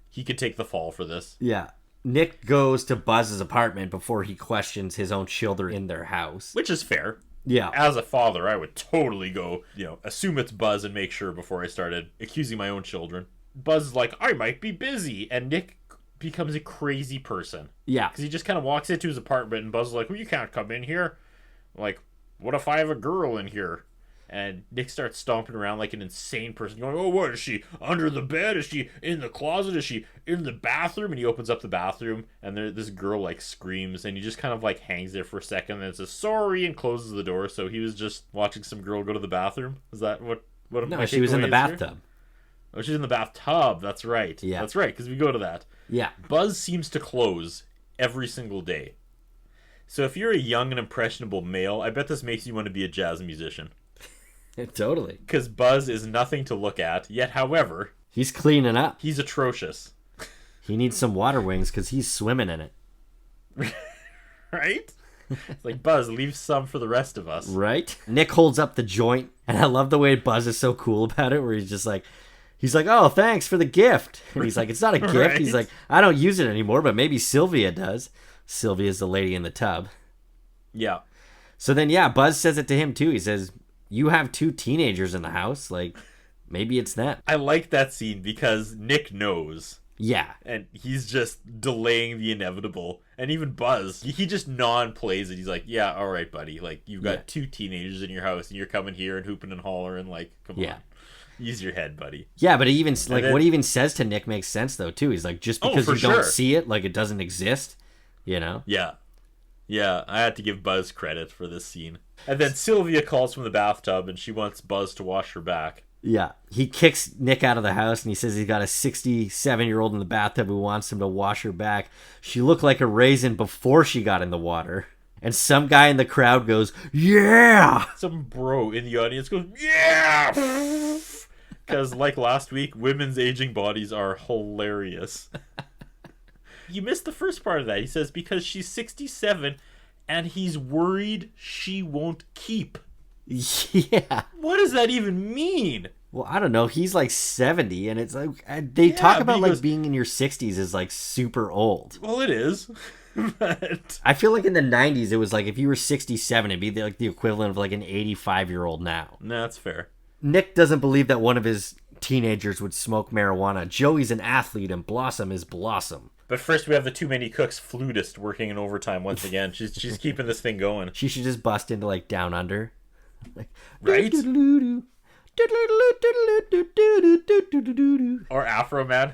He could take the fall for this. Yeah. Nick goes to Buzz's apartment before he questions his own children in their house. Which is fair. Yeah. As a father, I would totally go, assume it's Buzz and make sure before I started accusing my own children. Buzz is like, I might be busy. And Nick becomes a crazy person. Yeah. Because he just kind of walks into his apartment and Buzz is like, well, you can't come in here. Like, what if I have a girl in here? And Nick starts stomping around like an insane person, going, oh, what, is she under the bed? Is she in the closet? Is she in the bathroom? And he opens up the bathroom, and this girl, like, screams, and he just kind of, like, hangs there for a second, and then says, sorry, and closes the door. So he was just watching some girl go to the bathroom? Is that what No, she was in the bathtub. Here? Oh, she's in the bathtub. That's right. Yeah. That's right, because we go to that. Yeah. Buzz seems to close every single day. So if you're a young and impressionable male, I bet this makes you want to be a jazz musician. Totally. Because Buzz is nothing to look at, yet, however, he's cleaning up. He's atrocious. He needs some water wings because he's swimming in it. Right? It's like, Buzz, leave some for the rest of us. Right? Nick holds up the joint, and I love the way Buzz is so cool about it, where he's like, oh, thanks for the gift. And he's like, it's not a gift. Right? He's like, I don't use it anymore, but maybe Sylvia does. Sylvia's the lady in the tub. Yeah. So then, Buzz says it to him, too. He says, you have 2 teenagers in the house. Like, maybe it's that. I like that scene because Nick knows. Yeah. And he's just delaying the inevitable. And even Buzz, he just non-plays it. He's like, yeah, all right, buddy. Like, you've got 2 teenagers in your house, and you're coming here and hooping and hollering. Like, come on. Use your head, buddy. Yeah, but even what he even says to Nick makes sense, though, too. He's like, just because you don't see it, like, it doesn't exist, Yeah. Yeah, I had to give Buzz credit for this scene. And then Sylvia calls from the bathtub, and she wants Buzz to wash her back. Yeah. He kicks Nick out of the house, and he says he's got a 67-year-old in the bathtub who wants him to wash her back. She looked like a raisin before she got in the water. And some guy in the crowd goes, yeah! Some bro in the audience goes, yeah! Because, like last week, women's aging bodies are hilarious. You missed the first part of that. He says, because she's 67 and he's worried she won't keep. Yeah. What does that even mean? Well, I don't know. He's like 70 and it's like, they talk about like being in your 60s is like super old. Well, it is. But I feel like in the 90s, it was like if you were 67, it'd be like the equivalent of like an 85-year-old now. No, that's fair. Nick doesn't believe that one of his teenagers would smoke marijuana. Joey's an athlete and Blossom is Blossom. But first we have the Too Many Cooks flutist working in overtime once again. She's keeping this thing going. She should just bust into like Down Under. Like, right? Or Afro Man.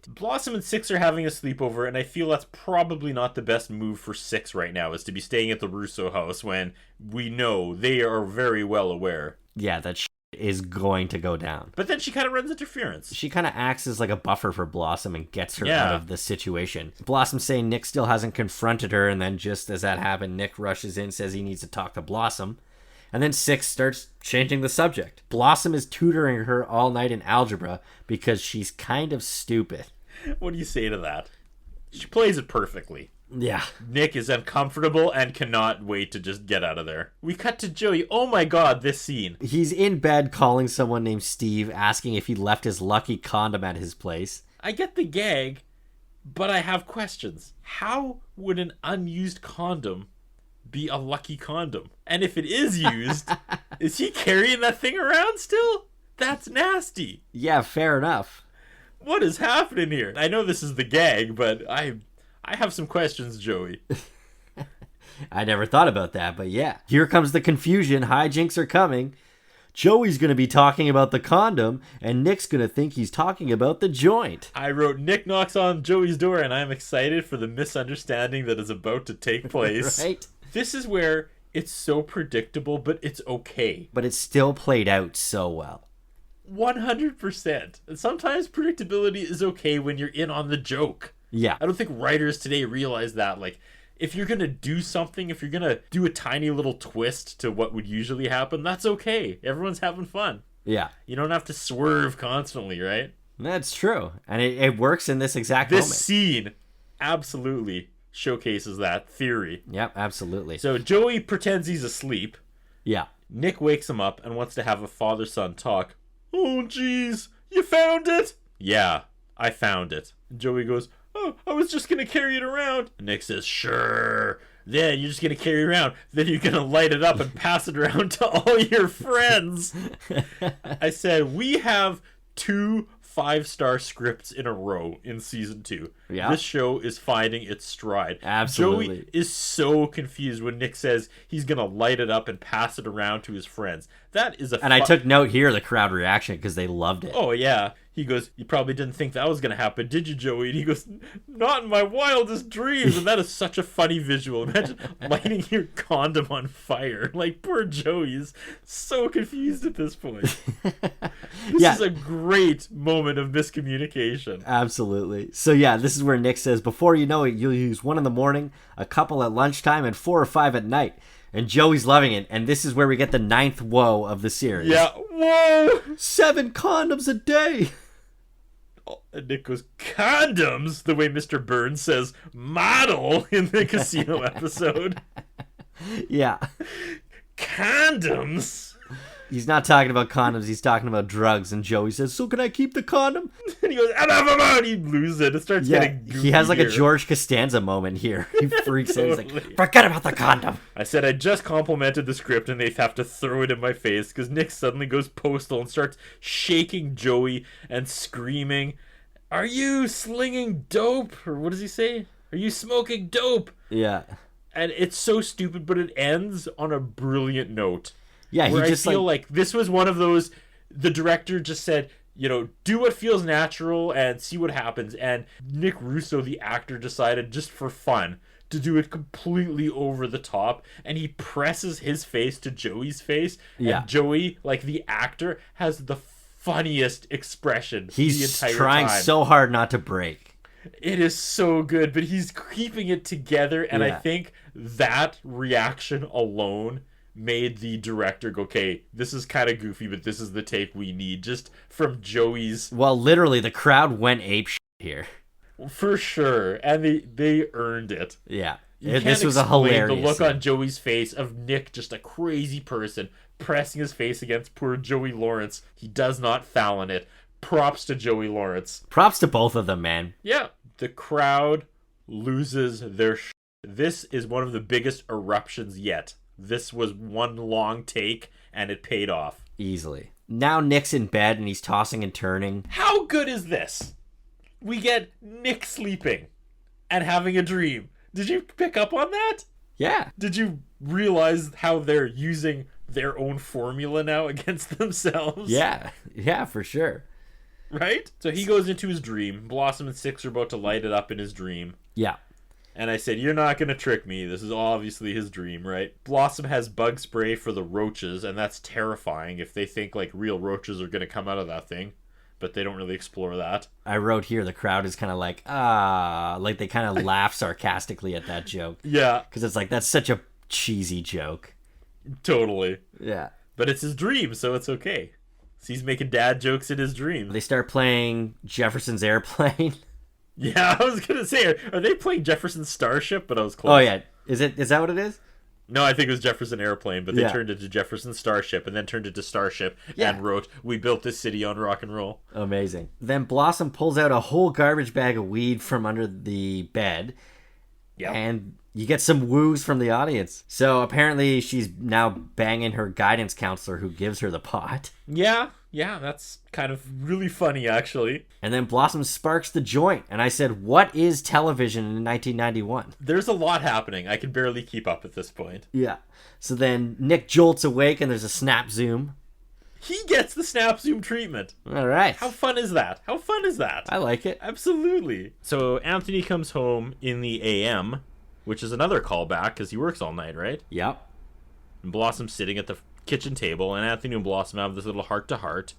Blossom and Six are having a sleepover, and I feel that's probably not the best move for Six right now, is to be staying at the Russo house when we know they are very well aware. Yeah, that is going to go down. But then she kind of runs interference. She kind of acts as like a buffer for Blossom and gets her out of the situation. Blossom saying Nick still hasn't confronted her, and then just as that happened, Nick rushes in, says he needs to talk to Blossom. And then Six starts changing the subject. Blossom is tutoring her all night in algebra because she's kind of stupid. What do you say to that? She plays it perfectly. Yeah. Nick is uncomfortable and cannot wait to just get out of there. We cut to Joey. Oh my god, this scene. He's in bed calling someone named Steve, asking if he left his lucky condom at his place. I get the gag, but I have questions. How would an unused condom be a lucky condom? And if it is used, Is he carrying that thing around still? That's nasty. Yeah, fair enough. What is happening here? I know this is the gag, but I have some questions, Joey. I never thought about that, but yeah. Here comes the confusion. Hijinks are coming. Joey's going to be talking about the condom, and Nick's going to think he's talking about the joint. I wrote, Nick knocks on Joey's door, and I'm excited for the misunderstanding that is about to take place. Right? This is where it's so predictable, but it's okay. But it's still played out so well. 100%. And sometimes predictability is okay when you're in on the joke. Yeah. I don't think writers today realize that. Like, if you're going to do something, if you're going to do a tiny little twist to what would usually happen, that's okay. Everyone's having fun. Yeah. You don't have to swerve constantly, right? That's true. And it works in this exact moment. This scene absolutely showcases that theory. Yep, absolutely. So Joey pretends he's asleep. Yeah. Nick wakes him up and wants to have a father-son talk. Oh, geez, you found it? Yeah, I found it. Joey goes, oh, I was just going to carry it around. Nick says, sure. Then you're just going to carry it around. Then you're going to light it up and pass it around to all your friends. I said, we have 2 5-star scripts in a row in season 2. Yeah. This show is finding its stride. Absolutely. Joey is so confused when Nick says he's going to light it up and pass it around to his friends. That is a And I took note here of the crowd reaction because they loved it. Oh, yeah. He goes, you probably didn't think that was going to happen, did you, Joey? And he goes, not in my wildest dreams. And that is such a funny visual. Imagine lighting your condom on fire. Like, poor Joey's so confused at this point. This is a great moment of miscommunication. Absolutely. So, yeah, this is where Nick says, before you know it, you'll use 1 in the morning, a couple at lunchtime, and 4 or 5 at night. And Joey's loving it. And this is where we get the 9th whoa of the series. Yeah, whoa! 7 condoms a day. And Nick goes, condoms? The way Mr. Burns says model in the casino episode. Yeah. Condoms? He's not talking about condoms. He's talking about drugs. And Joey says, so can I keep the condom? And he goes, and he loses it. It starts getting goofy. He has like here. a George Costanza moment here. He freaks out. He's Totally. like, forget about the condom. I said I just complimented the script and they have to throw it in my face because Nick suddenly goes postal and starts shaking Joey and screaming, are you slinging dope? Or what does he say? Are you smoking dope? Yeah. And it's so stupid, but it ends on a brilliant note. Yeah, he where just I feel like this was one of those, the director just said, you know, do what feels natural and see what happens. And Nick Russo, the actor, decided just for fun to do it completely over the top. And he presses his face to Joey's face. Yeah. And Joey, like the actor, has the funniest expression the He's entire trying time. so hard not to break. It is so good, but he's keeping it together. And I Yeah. think that reaction alone made the director go, okay, this is kind of goofy, but this is the take we need, just from Joey's. Well, literally, the crowd went ape shit here. For sure. And they earned it. Yeah. You can't This was a explain hilarious the look scene. on Joey's face of Nick, just a crazy person, pressing his face against poor Joey Lawrence. He does not foul in it. Props to Joey Lawrence. Props to both of them, man. Yeah. The crowd loses their shit. This is one of the biggest eruptions yet. This was one long take, and it paid off. Easily. Now Nick's in bed, and he's tossing and turning. How good is this? We get Nick sleeping and having a dream. Did you pick up on that? Yeah. Did you realize how they're using their own formula now against themselves? Yeah. Yeah, for sure. Right? So he goes into his dream. Blossom and Six are about to light it up in his dream. Yeah. And I said, you're not going to trick me. This is obviously his dream, right? Blossom has bug spray for the roaches, and that's terrifying if they think, like, real roaches are going to come out of that thing. But they don't really explore that. I wrote here the crowd is kind of like, like they kind of laugh sarcastically at that joke. Yeah. Because it's like, that's such a cheesy joke. Totally. Yeah. But it's his dream, so it's okay. So he's making dad jokes in his dream. They start playing Jefferson's Airplane. Yeah, I was gonna say, are they playing Jefferson's Starship? But I was close. Oh, yeah. Is that what it is? No, I think it was Jefferson Airplane, but they Yeah. turned it to Jefferson Starship and then turned it to Starship Yeah. and wrote, we built this city on rock and roll. Amazing. Then Blossom pulls out a whole garbage bag of weed from under the bed. Yeah. And you get some woos from the audience. So apparently she's now banging her guidance counselor who gives her the pot. Yeah, that's kind of really funny, actually. And then Blossom sparks the joint. And I said, what is television in 1991? There's a lot happening. I can barely keep up at this point. Yeah. So then Nick jolts awake and there's a snap zoom. He gets the snap zoom treatment. All right. How fun is that? I like it. Absolutely. So Anthony comes home in the AM, which is another callback because he works all night, right? Yep. And Blossom's sitting at the kitchen table, and Anthony and Blossom have this little heart-to-heart.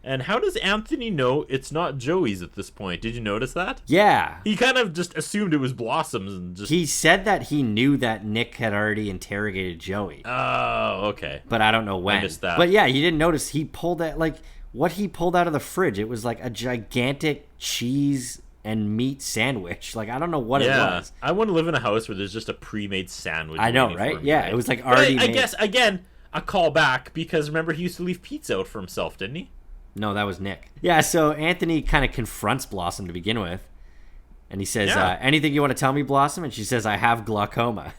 And how does Anthony know it's not Joey's at this point? Did you notice that? Yeah. He kind of just assumed it was Blossom's and just... He said that he knew that Nick had already interrogated Joey. Oh, okay. But I don't know when. I missed that. But yeah, you didn't notice he pulled that, like, what he pulled out of the fridge. It was like a gigantic cheese and meat sandwich. Like, I don't know what it was. I want to live in a house where there's just a pre-made sandwich. I know, waiting for right? me, Yeah, right? it was like already I made. guess, again, a callback because remember he used to leave pizza out for himself, didn't he? No, that was Nick. Yeah, so Anthony kind of confronts Blossom to begin with. And he says, anything you want to tell me, Blossom? And she says, I have glaucoma.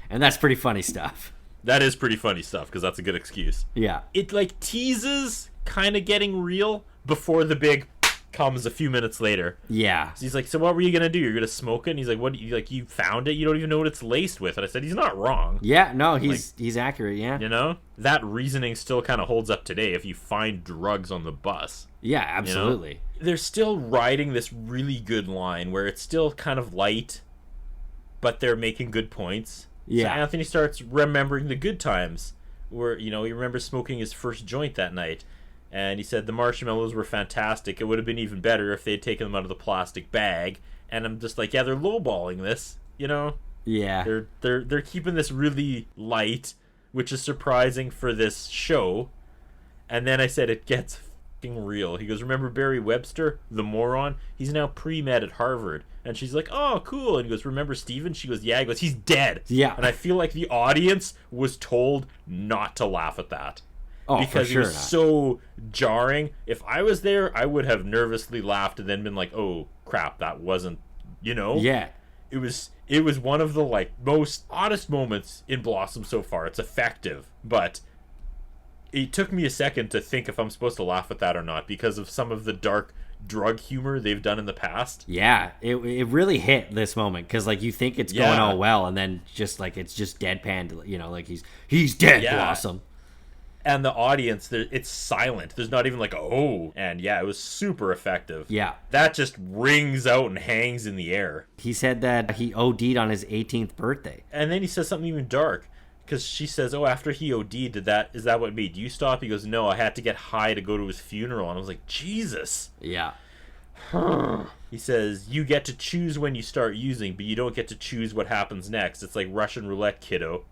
And that's pretty funny stuff. That is pretty funny stuff because that's a good excuse. Yeah. It like teases kind of getting real before the big comes a few minutes later. Yeah. So he's like, so what were you going to do? You're going to smoke it? And he's like, what? You found it? You don't even know what it's laced with. And I said, he's not wrong. Yeah, no, he's accurate, yeah. You know? That reasoning still kind of holds up today if you find drugs on the bus. Yeah, absolutely. You know? They're still riding this really good line where it's still kind of light, but they're making good points. Yeah. So Anthony starts remembering the good times where, he remembers smoking his first joint that night. And he said the marshmallows were fantastic. It would have been even better if they had taken them out of the plastic bag. And I'm just like, yeah, they're lowballing this, Yeah. They're keeping this really light, which is surprising for this show. And then I said it gets fucking real. He goes, remember Barry Webster, the moron? He's now pre-med at Harvard. And she's like, oh, cool. And he goes, remember Steven? She goes, yeah. He goes, he's dead. Yeah. And I feel like the audience was told not to laugh at that. Oh, because for sure it was so jarring. If I was there, I would have nervously laughed and then been like, oh, crap, that wasn't, Yeah. It was one of the most oddest moments in Blossom so far. It's effective, but it took me a second to think if I'm supposed to laugh at that or not because of some of the dark drug humor they've done in the past. Yeah, it really hit this moment because you think it's going all well and then just it's just deadpan, he's dead, Blossom. And the audience, it's silent. There's not even oh. And yeah, it was super effective. Yeah. That just rings out and hangs in the air. He said that he OD'd on his 18th birthday. And then he says something even dark. Because she says, oh, after he OD'd, is that what made you stop? He goes, no, I had to get high to go to his funeral. And I was like, Jesus. Yeah. He says, you get to choose when you start using, but you don't get to choose what happens next. It's like Russian roulette, kiddo.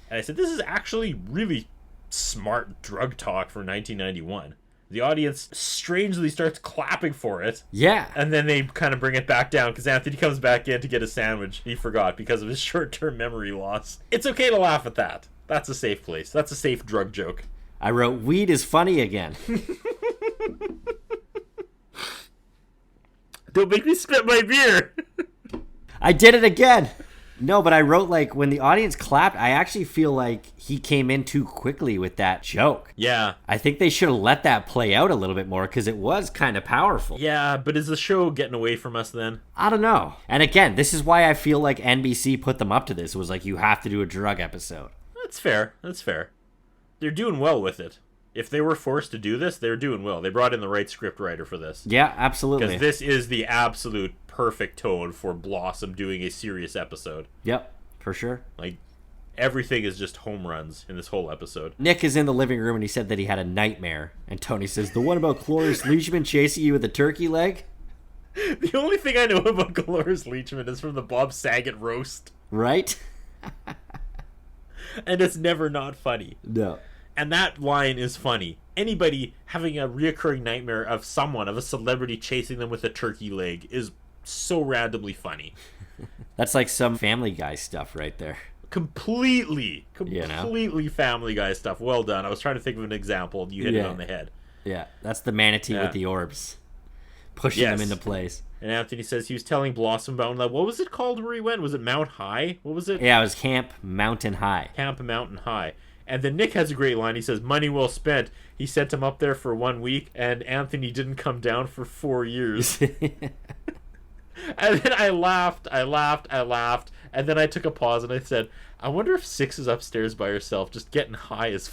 And I said, this is actually really smart drug talk for 1991. The audience strangely starts clapping for it. Yeah. And then they kind of bring it back down because Anthony comes back in to get a sandwich. He forgot because of his short-term memory loss. It's okay to laugh at that. That's a safe place. That's a safe drug joke. I wrote, weed is funny again. Don't make me spit my beer. I did it again. No, but I wrote when the audience clapped, I actually feel like he came in too quickly with that joke. Yeah. I think they should have let that play out a little bit more because it was kind of powerful. Yeah, but is the show getting away from us then? I don't know. And again, this is why I feel like NBC put them up to this. It was you have to do a drug episode. That's fair. They're doing well with it. If they were forced to do this, they're doing well. They brought in the right script writer for this. Yeah, absolutely. Because this is the absolute perfect tone for Blossom doing a serious episode. Yep, for sure. Everything is just home runs in this whole episode. Nick is in the living room and he said that he had a nightmare. And Tony says, the one about Cloris Leachman chasing you with a turkey leg? The only thing I know about Cloris Leachman is from the Bob Saget roast. Right? And it's never not funny. No. And that line is funny. Anybody having a reoccurring nightmare of a celebrity chasing them with a turkey leg is so randomly funny. That's some Family Guy stuff right there. Completely Family Guy stuff. Well done. I was trying to think of an example. You hit it on the head. Yeah, that's the manatee with the orbs. Pushing them into place. And Anthony says he was telling Blossom about, like, what was it called where he went? Was it Mount High? What was it? Yeah, it was Camp Mountain High. Camp Mountain High. And then Nick has a great line. He says, money well spent. He sent him up there for 1 week, and Anthony didn't come down for 4 years. And then I laughed. And then I took a pause and I said, I wonder if Six is upstairs by herself just getting high as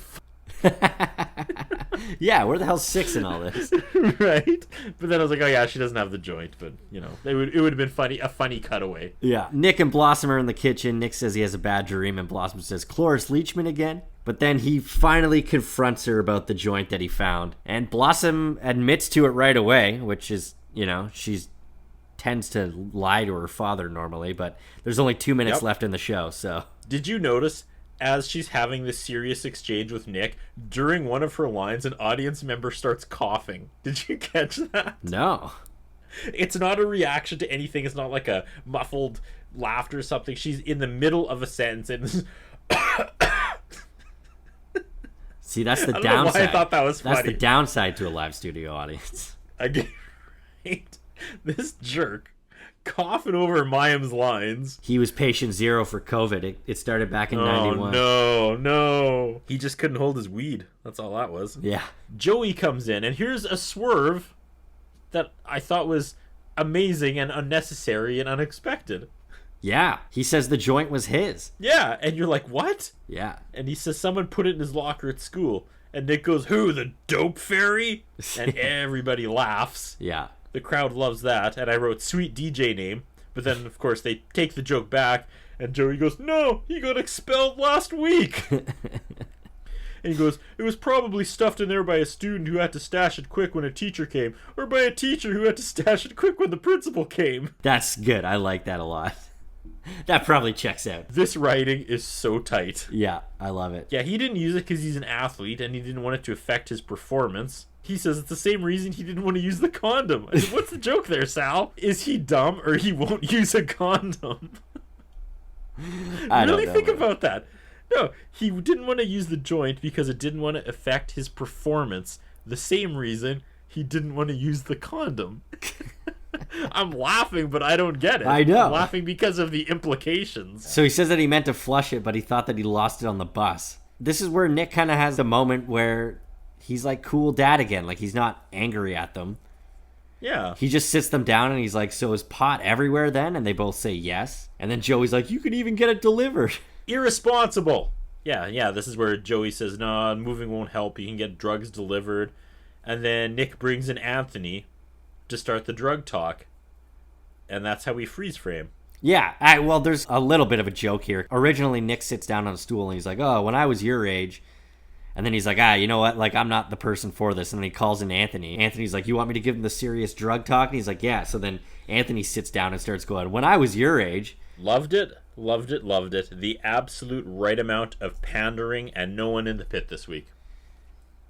Yeah, where the hell's Six in all this? Right? But then I was like, oh yeah, she doesn't have the joint. But, you know, it would have been funny, a funny cutaway. Yeah. Nick and Blossom are in the kitchen. Nick says he has a bad dream, and Blossom says, Cloris Leachman again? But then he finally confronts her about the joint that he found. And Blossom admits to it right away, which is, you know, she's tends to lie to her father normally, but there's only 2 minutes left in the show, so. Did you notice, as she's having this serious exchange with Nick, during one of her lines, an audience member starts coughing? Did you catch that? No. It's not a reaction to anything. It's not like a muffled laughter or something. She's in the middle of a sentence and See, that's the I don't downside. know why I thought that was funny. That's the downside to a live studio audience. Again, right? This jerk coughing over Mayim's lines. He was patient zero for COVID. It started back in 91. No. He just couldn't hold his weed. That's all that was. Yeah. Joey comes in, and here's a swerve that I thought was amazing and unnecessary and unexpected. Yeah. He says the joint was his. Yeah, and you're like, what? Yeah. And he says someone put it in his locker at school. And Nick goes, who, the dope fairy? And everybody laughs. Yeah. The crowd loves that. And I wrote sweet DJ name. But then, of course, they take the joke back. And Joey goes, no, he got expelled last week. And he goes, it was probably stuffed in there by a student who had to stash it quick when a teacher came. Or by a teacher who had to stash it quick when the principal came. That's good. I like that a lot. That probably checks out. This writing is so tight. Yeah, I love it. Yeah, he didn't use it because he's an athlete and he didn't want it to affect his performance. He says it's the same reason he didn't want to use the condom. I said, what's the joke there, Sal? Is he dumb or he won't use a condom? I don't really know, think man. about that. No, he didn't want to use the joint because it didn't want to affect his performance. The same reason he didn't want to use the condom. I'm laughing, but I don't get it. I know. I'm laughing because of the implications. So he says that he meant to flush it, but he thought that he lost it on the bus. This is where Nick kind of has the moment where he's like cool dad again. Like he's not angry at them. Yeah. He just sits them down and he's like, so is pot everywhere then? And they both say yes. And then Joey's like, you can even get it delivered. Irresponsible. Yeah, this is where Joey says, no, moving won't help. You can get drugs delivered. And then Nick brings in Anthony to start the drug talk. And that's how we freeze frame. Yeah, well, there's a little bit of a joke here. Originally, Nick sits down on a stool and he's like, oh, when I was your age. And then he's like, you know what? Like, I'm not the person for this. And then he calls in Anthony. Anthony's like, you want me to give him the serious drug talk? And he's like, yeah. So then Anthony sits down and starts going, when I was your age. Loved it. The absolute right amount of pandering and no one in the pit this week.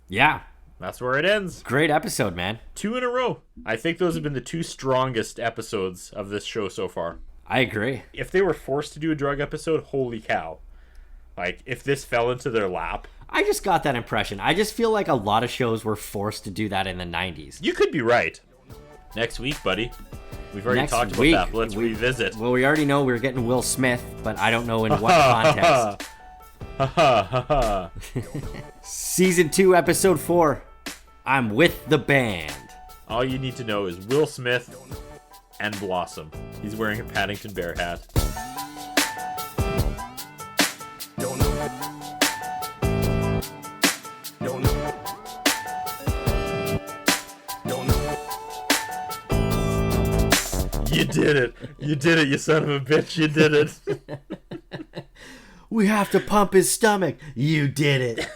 Yeah. That's where it ends. Great episode, man. 2 in a row. I think those have been the 2 strongest episodes of this show so far. I agree. If they were forced to do a drug episode, holy cow. Like, if this fell into their lap. I just got that impression. I just feel like a lot of shows were forced to do that in the 90s. You could be right. Next week, buddy. We've already talked about that, but let's revisit. Well, we already know we're getting Will Smith, but I don't know in what context. Season 2, Episode 4. I'm with the band. All you need to know is Will Smith and Blossom. He's wearing a Paddington Bear hat. You did it. You did it, you son of a bitch. You did it. We have to pump his stomach. You did it.